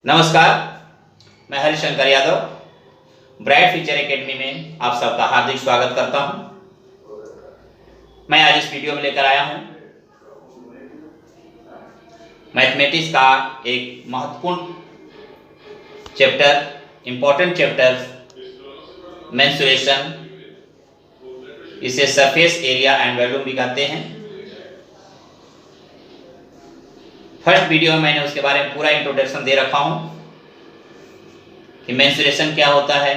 नमस्कार, मैं Harishankar Yadav bright future academy में आप सबका हार्दिक स्वागत करता हूं। मैं आज इस वीडियो में लेकर आया हूं मैथमेटिक्स का एक महत्वपूर्ण चैप्टर, इंपॉर्टेंट चैप्टर मेंसुरेशन। इसे सरफेस एरिया एंड वॉल्यूम भी कहते हैं। फर्स्ट वीडियो में मैंने उसके बारे में पूरा इंट्रोडक्शन दे रखा हूं कि मेंसुरेशन क्या होता है,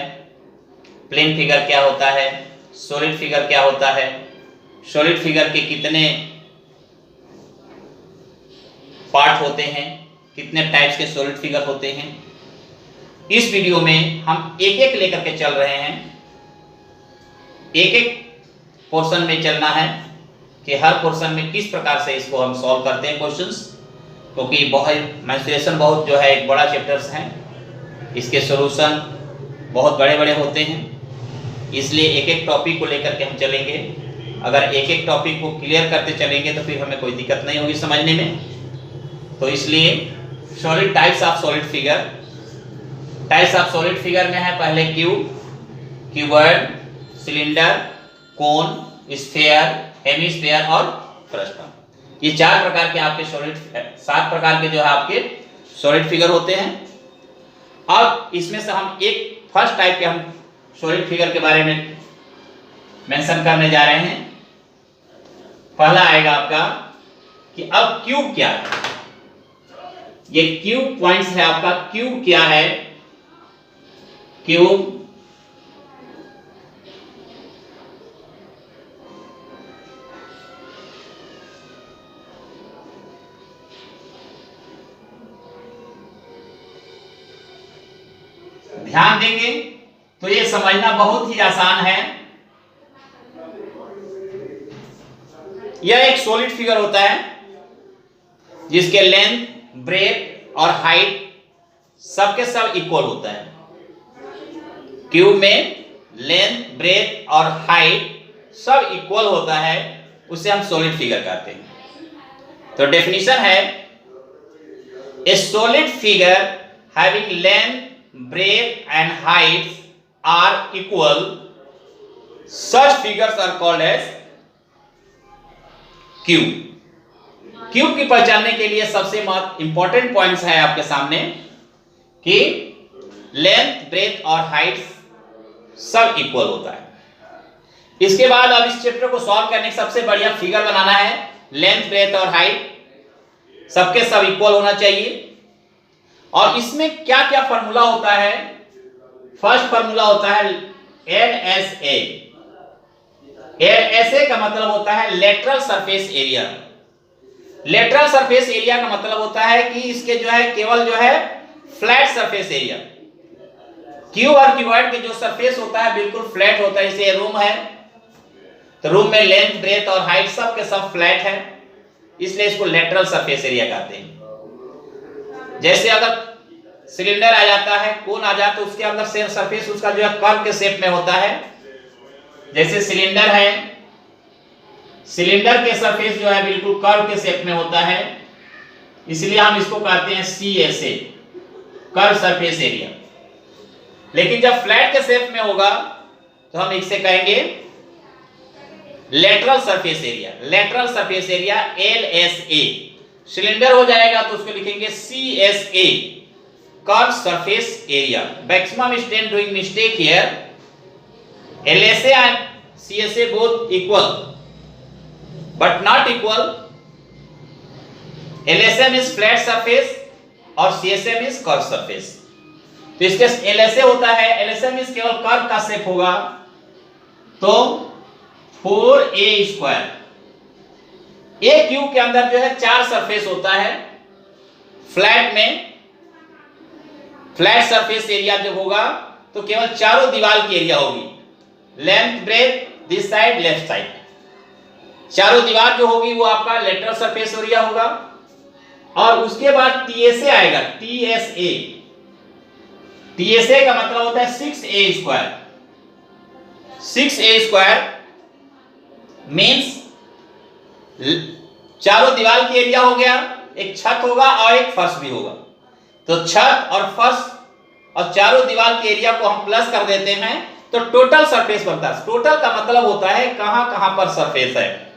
प्लेन फिगर क्या होता है, सॉलिड फिगर क्या होता है, सॉलिड फिगर के कितने पार्ट होते हैं, कितने टाइप्स के सॉलिड फिगर होते हैं। इस वीडियो में हम एक एक लेकर के चल रहे हैं, एक एक पोर्शन में चलना है कि हर पोर्शन में किस प्रकार से इसको हम सॉल्व करते हैं क्वेश्चंस, क्योंकि मेंसुरेशन बहुत जो है एक बड़ा चैप्टर्स है, इसके सॉल्यूशन बहुत बड़े बड़े होते हैं। इसलिए एक एक टॉपिक को लेकर के हम चलेंगे। अगर एक एक टॉपिक को क्लियर करते चलेंगे तो फिर हमें कोई दिक्कत नहीं होगी समझने में। तो इसलिए solid types of solid figure, types of solid figure में है पहले क्यूब, क्यूबॉइड, सिलेंडर, कोन, स्फीयर, हेमिस्फीयर और फ्रस्टम। ये चार प्रकार के आपके सॉलिड, 7 प्रकार के जो है आपके सॉलिड फिगर होते हैं। अब इसमें से हम एक फर्स्ट टाइप के हम सॉलिड फिगर के बारे में मेंशन करने जा रहे हैं। पहला आएगा आपका कि अब क्यूब क्या है। ये क्यूब पॉइंट्स है आपका। क्यूब क्या है? क्यूब ध्यान देंगे तो ये समझना बहुत ही आसान है। यह एक सॉलिड फिगर होता है जिसके लेंथ, ब्रेथ और हाइट सबके सब इक्वल होता है। क्यूब में लेंथ, ब्रेथ और हाइट सब इक्वल होता है, उसे हम सॉलिड फिगर कहते हैं। तो डेफिनेशन है, a solid figure having length, breadth and heights are equal, such figures are called as cube. Cube की पहचानने के लिए सबसे इंपॉर्टेंट पॉइंट्स है आपके सामने कि लेंथ, ब्रेथ और हाइट सब इक्वल होता है। इसके बाद अब इस चैप्टर को सॉल्व करने की सबसे बढ़िया फिगर बनाना है। लेंथ, ब्रेथ और हाइट सबके सब इक्वल होना चाहिए। और इसमें क्या क्या फॉर्मूला होता है? फर्स्ट फॉर्मूला होता है LSA। LSA का मतलब होता है lateral surface area. Lateral surface area का मतलब होता है कि इसके जो है केवल जो है फ्लैट सरफेस एरिया। क्यूब और क्यूबॉइड के जो सरफेस होता है बिल्कुल फ्लैट होता है। जैसे रूम है तो रूम में लेंथ, ब्रेथ और हाइट सब के सब फ्लैट है, इसलिए इसको लेटरल सरफेस एरिया कहते हैं। जैसे अगर सिलेंडर आ जाता है, कोन आ जाता है, तो उसके अंदर से सरफेस उसका जो है कर्व के शेप में होता है। जैसे सिलेंडर है, सिलेंडर के सरफेस जो है बिल्कुल कर्व के शेप में होता है, इसलिए हम इसको कहते हैं CSA, कर्व सरफेस एरिया। लेकिन जब फ्लैट के शेप में होगा तो हम इसे कहेंगे lateral surface area. Lateral surface area LSA। Cylinder हो जाएगा तो उसको लिखेंगे CSA, curve surface area. Maximum student doing mistake here. LSA and CSA both equal but not equal. LSA means flat surface और CSA means curved surface। तो इसके LSA होता है, LSA means केवल कर्व का शेप होगा, तो 4A²। एक क्यूब के अंदर जो है 4 सरफेस होता है। फ्लैट में फ्लैट सरफेस एरिया जब होगा तो केवल चारों दीवार की एरिया होगी। Length, breadth, this side, left side, चारों दीवार जो होगी वो आपका लेटरल सरफेस एरिया होगा। और उसके बाद TSA आएगा, TSA। TSA का मतलब होता है 6A²। 6A² मीन्स चारों दीवार की एरिया हो गया, एक छत होगा और एक फर्श भी होगा। तो छत और फर्श और चारों दीवार के एरिया को हम प्लस कर देते हैं तो टोटल सरफेस बनता है। टोटल का मतलब होता है कहां कहां पर सरफेस है,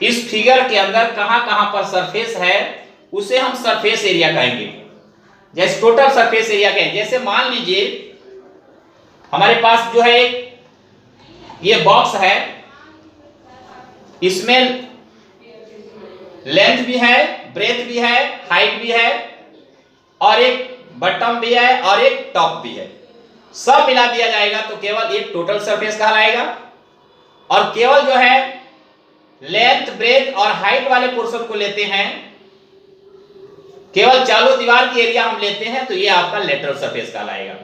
इस फिगर के अंदर कहां कहां पर सरफेस है उसे हम सरफेस एरिया कहेंगे। जैसे टोटल सरफेस एरिया कहें, जैसे मान लीजिए हमारे पास जो है ये बॉक्स है, इसमें लेंथ भी है, ब्रेथ भी है, हाइट भी है और एक बॉटम भी है और एक टॉप भी है। सब मिला दिया जाएगा तो केवल एक टोटल सरफेस कहलाएगा। और केवल जो है लेंथ, ब्रेथ और हाइट वाले पोर्शन को लेते हैं, केवल चारों दीवार की एरिया हम लेते हैं तो ये आपका लेटरल सरफेस कहलाएगा।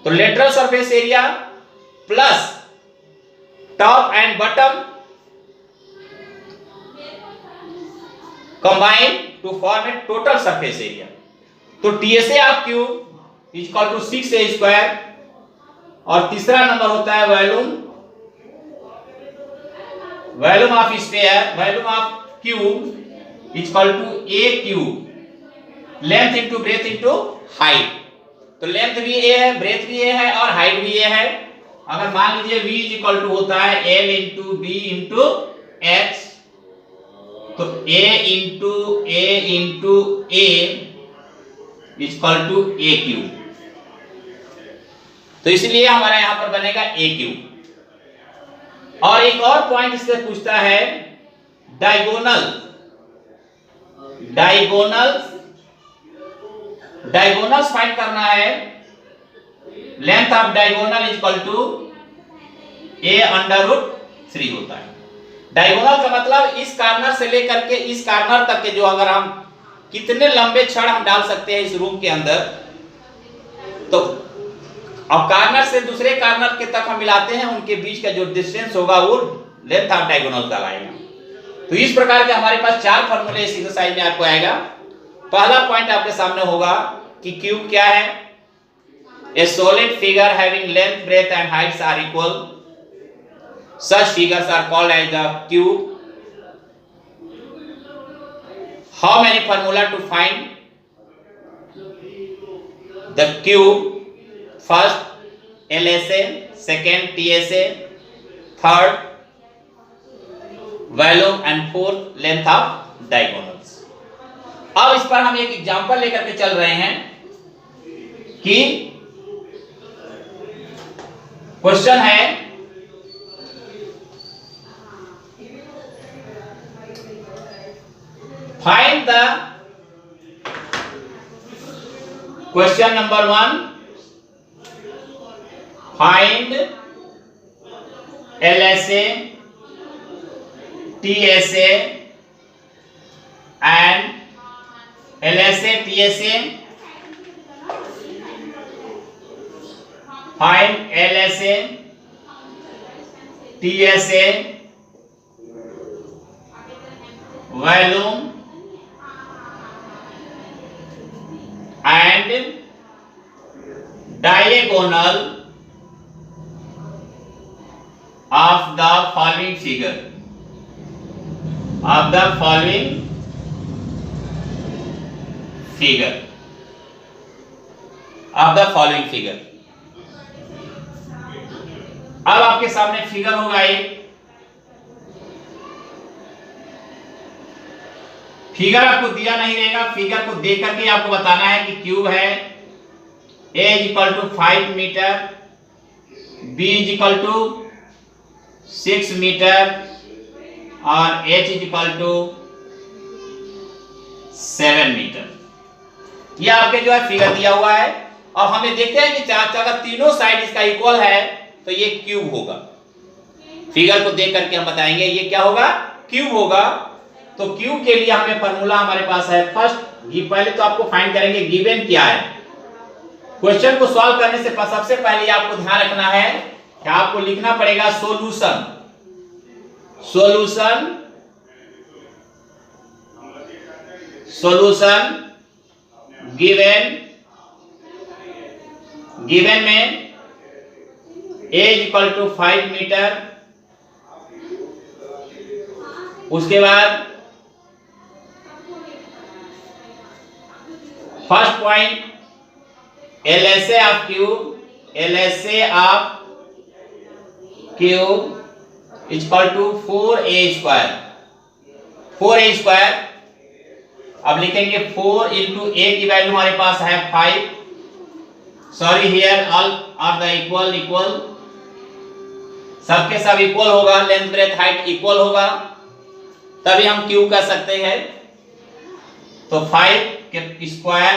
तो lateral surface area plus top and bottom combine to form a total surface area. तो TSA of cube is equal to 6A square और तीसरा नंबर होता है volume of sphere, volume of cube is equal to A cube, length into breadth into height. तो length भी A है, ब्रेथ भी A है और हाइट भी A है। अगर मान लीजिए V इज इक्वल टू होता है L into B into H, तो A into A is equal to A cube. तो इसलिए हमारा यहां पर बनेगा A क्यूब। और एक और पॉइंट इससे पूछता है डायगोनल्स फाइंड करना है। Length of diagonal is equal to A under root 3 होता है। डायगोनल का मतलब इस कॉर्नर से लेकर के इस कॉर्नर तक के जो अगर हम कितने लंबे छड़ हम डाल सकते हैं इस रूम के अंदर, तो अब कॉर्नर से दूसरे कॉर्नर के तक हम मिलाते हैं, उनके बीच का जो डिस्टेंस होगा वो लेंथ ऑफ डायगोनल कहलाएगा। तो इस प्रकार के हमारे पास 4 फार्मूले इस एक्सरसाइज में आपको आएगा। पहला पॉइंट आपके सामने होगा कि क्यूब क्या है। A solid figure having length, breadth and heights are equal, such figures are called as the cube. How many formula to find the cube? First LSA, second TSA, third volume and fourth length of diagonals. अब इस पर हम एक example लेकर के चल रहे हैं कि क्वेश्चन है find the question number 1, find LSA, TSA and LSA, TSA, find LSA, TSA, volume and diagonal of the following figure, of the following figure, of the following figure। अब आपके सामने फिगर होगा एक, फिगर आपको दिया नहीं रहेगा, फिगर को देख करके आपको बताना है कि क्यूब है A is equal to 5 metre, B is equal to 6 metre और H is equal to 7 metre. यह आपके जो है फिगर दिया हुआ है। और हमें देखते हैं कि अगर तीनों साइड इसका इक्वल है तो ये क्यूब होगा। फिगर को देख करके हम बताएंगे ये क्या होगा, क्यूब होगा। तो क्यूब के लिए हमें फार्मूला हमारे पास है। फर्स्ट पहले तो आपको फाइंड करेंगे गिवन क्या है। क्वेश्चन को सॉल्व करने से सबसे पहले आपको ध्यान रखना है कि आपको लिखना पड़ेगा सॉल्यूशन। गिवन में A is equal to 5 metre, उसके बाद first point, LHA of cube, LHA of cube is equal to 4a square, 4a square. अब लिखेंगे 4 इंटू a की वैल्यू हमारे पास है 5, sorry here all are the equal, सबके सब इक्वल होगा, लेंथ ब्रेथ हाइट इक्वल होगा, तभी हम क्यू कर सकते हैं। तो 5 के square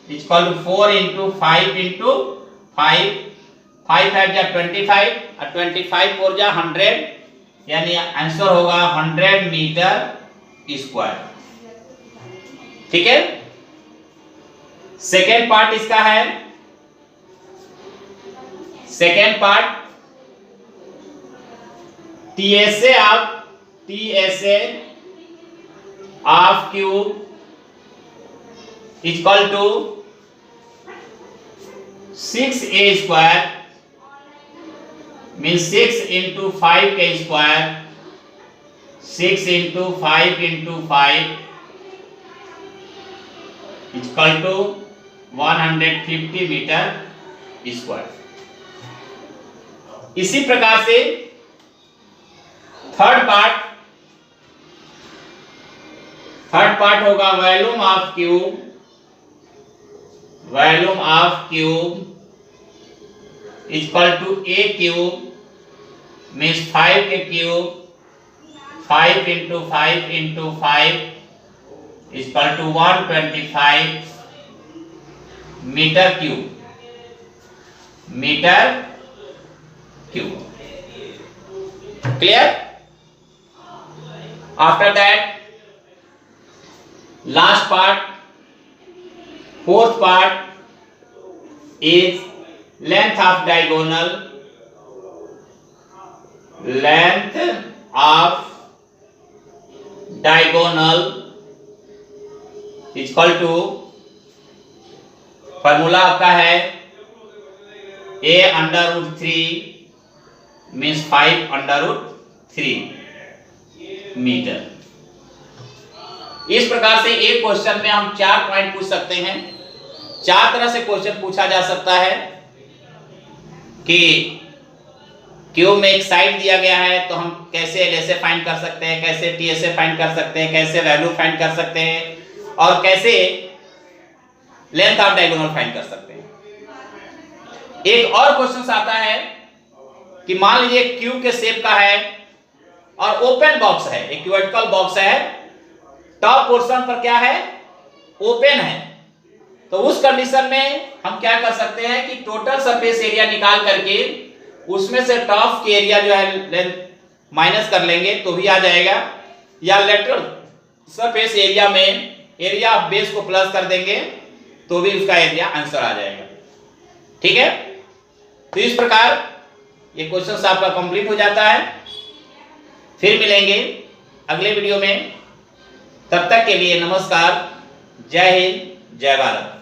equal to 4 into 5 into 5, 5 5 जा 25 और 25 4 जा 100, यानी आंसर होगा 100 मीटर स्क्वायर। ठीक है। सेकेंड पार्ट इसका है, second part TSA of cube equal to 6a square, means 6 into 5 के square, 6 into 5 into 5 equal to 150 metre square. इसी प्रकार से थर्ड पार्ट होगा volume of cube, volume of cube equal to a cube, means 5 के cube, 5 into 5 into 5 equal to 125 metre cube, clear. After that last part, fourth part is length of diagonal, length of diagonal equal to, formula आपका है a under root 3 means 5 under root 3 metre. इस प्रकार से एक question में हम 4 point पूछ सकते हैं। 4 तरह से क्वेश्चन पूछा जा सकता है कि क्यूब में एक साइड दिया गया है तो हम कैसे LHA फाइंड कर सकते हैं, कैसे TSA फाइंड कर सकते हैं, कैसे वैल्यू फाइंड कर सकते हैं और कैसे लेंथ ऑफ डायगोनल फाइंड कर सकते हैं। एक और क्वेश्चन आता है कि मान लीजिए क्यूब के शेप का है और ओपन बॉक्स है, एक वर्टिकल बॉक्स है, टॉप पोर्शन पर क्या है, ओपन है। तो उस कंडीशन में हम क्या कर सकते हैं कि टोटल सरफेस एरिया निकाल करके उसमें से टॉप की एरिया जो है लेंथ माइनस कर लेंगे तो भी आ जाएगा, या लेटरल सरफेस एरिया में एरिया ऑफ बेस को प्लस कर देंगे तो भी उसका एरिया आंसर आ जाएगा। ठीक है। तो इस प्रकार ये क्वेश्चन आपका कंप्लीट हो जाता है। फिर मिलेंगे अगले वीडियो में, तब तक के लिए नमस्कार, जय हिंद, जय भारत।